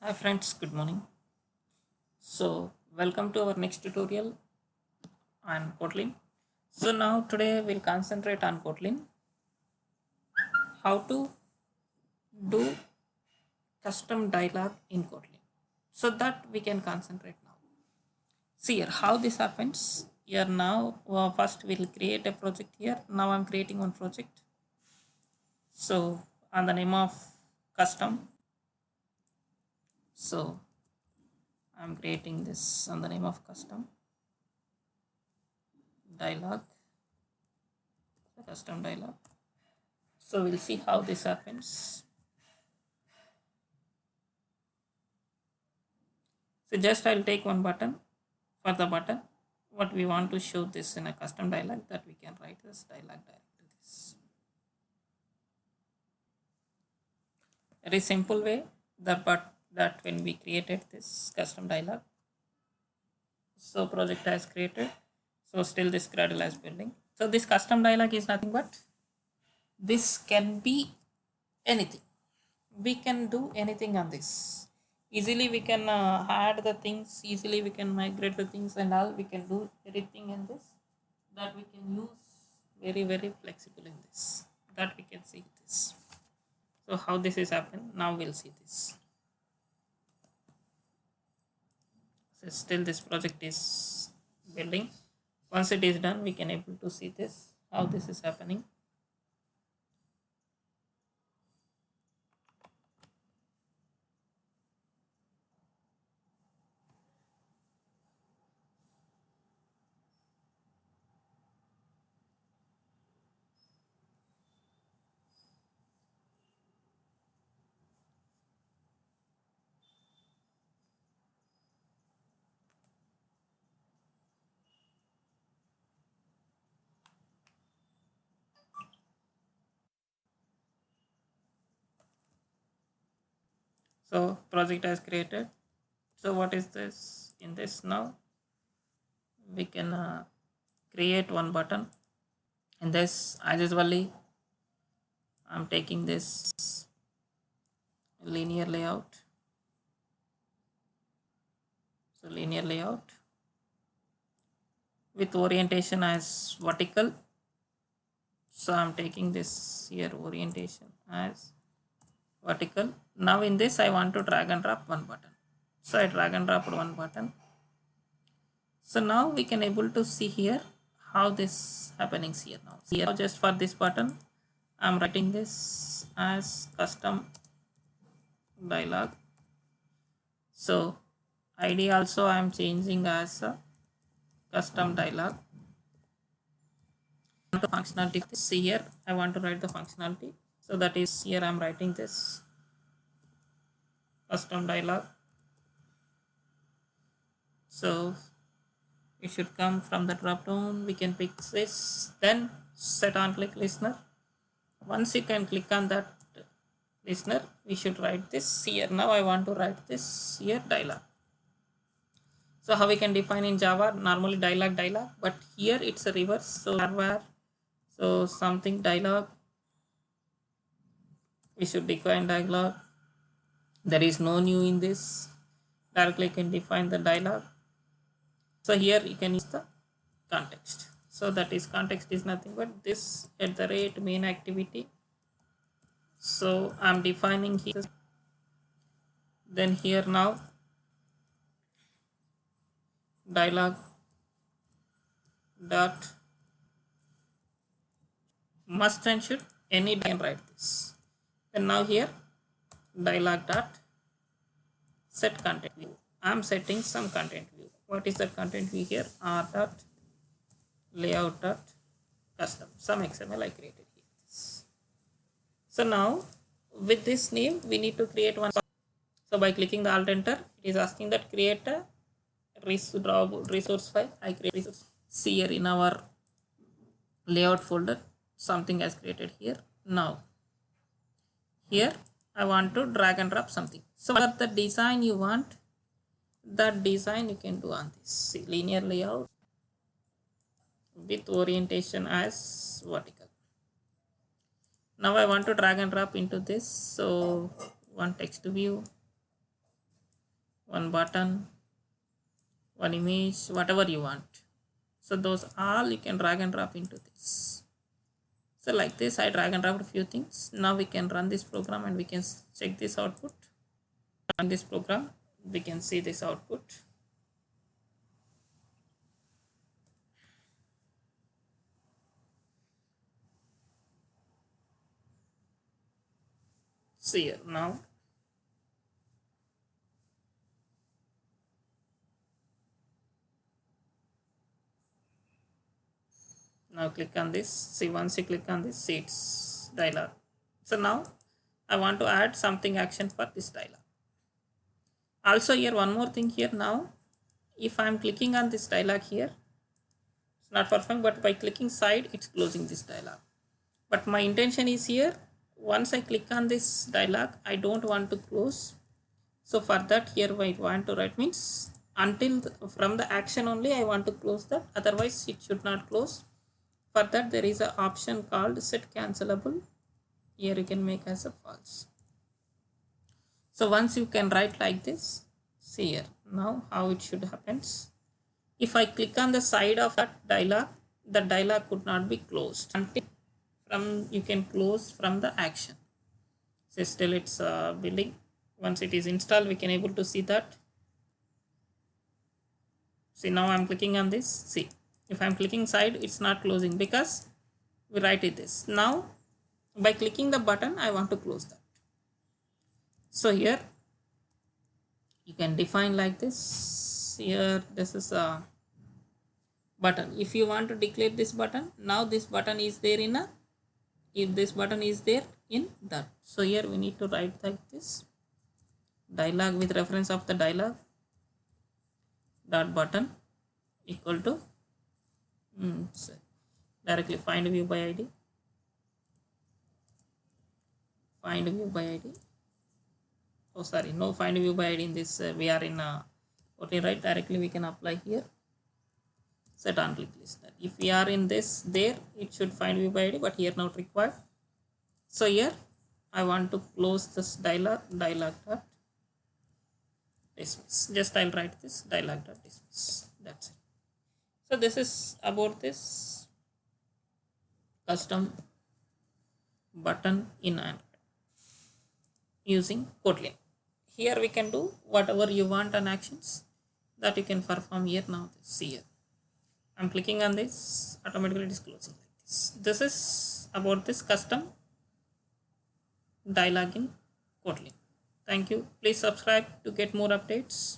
Hi friends, good morning. Welcome to our next tutorial on Kotlin. So now today we'll concentrate on Kotlin, how to do custom dialog in Kotlin. So that we can concentrate now. See here how this happens. Here now first we'll create a project here. Now I'm creating one project. So on the name of custom. So I'm creating this on the name of custom dialog, custom dialog. So we'll see how this happens. So just I'll take one button. For the button, what we want to show this in a custom dialog, that we can write this dialog directly to this. Very simple way that when we created this custom dialog, so project has created, so still this Gradle is building. So this custom dialog is nothing but this can be anything. We can do anything on this. Easily we can add the things, easily we can migrate the things and all, we can do everything in this, that we can use very flexible in this, that we can see this. So how this is happened, now we'll see this. So still this project is building. Once it is done, we can able to see this, how this is happening. So project has created. So what is this? In this now, we can create one button. In this, as usually, I'm taking this linear layout. So linear layout with orientation as vertical. So I'm taking this here orientation as vertical. Now in this I want to drag and drop one button. So I drag and drop one button. So now we can able to see here how this happenings here now. Here just for this button, I'm writing this as custom dialog. So ID also I am changing as a custom dialog. To functionality, see here I want to write the functionality, so that is here I'm writing this custom dialog. So it should come from the drop down, we can pick this, then set on click listener. Once you can click on that listener, we should write this here. Now I want to write this here dialog. So how we can define in Java, normally dialog, but here it's a reverse. So where, so something dialog, we should define dialog. There is no new in this. Directly can define the dialog. So here you can use the context. So that is context is nothing but this at the rate main activity. So I'm defining here. Then here now dialog dot must and should any can write this. And now here dialog dot set content view. I'm setting some content view. What is that content view here? R dot layout dot custom. Some XML I created here. So now with this name we need to create one. So by clicking the alt enter, it is asking that create a resource file. I create resource. See here in our layout folder, something has created here. Now here I want to drag and drop something. So what the design you want, that design you can do on this. See, linear layout with orientation as vertical. Now I want to drag and drop into this. So one text view. one button, one image, whatever you want. So those all you can drag and drop into this. So like this, I drag and drop a few things. Now we can run this program and we can check this output. Run this program, we can see this output. See here now. Now click on this. See, once you click on this, see it's dialog. So now I want to add something action for this dialog. Also here one more thing here now. If I am clicking on this dialog here, it's not perfect, but by clicking side, it's closing this dialog. But my intention is here, once I click on this dialog, I don't want to close. So for that here I want to write means until from the action only I want to close that, otherwise it should not close. For that there is an option called set cancelable. Here you can make as a false. So once you can write like this, see here now how it should happens. If I click on the side of that dialog, the dialog could not be closed until from you can close from the action. So still it's building. Once it is installed, we can able to see that. See now I'm clicking on this. See, if I'm clicking side, it's not closing because we write it this. Now by clicking the button, I want to close that. So here you can define like this. Here this is a button. If you want to declare this button, now this button is there in a, if this button is there in that. So here we need to write like this, dialog with reference of the dialog dot button equal to so directly find view by id, find view by id. Oh sorry, no find view by id in this. We are in okay, right? Directly we can apply here. Set on click list. If we are in this there, it should find view by id, but here not required. So here I want to close this dialog dot dismiss. Just I'll write this dialog dot dismiss. That's it. So this is about this custom button in Android using Kotlin. Here we can do whatever you want on actions that you can perform here. Now see here, I'm clicking on this, automatically it is closing like this. This is about this custom dialog in Kotlin. Thank you. Please subscribe to get more updates.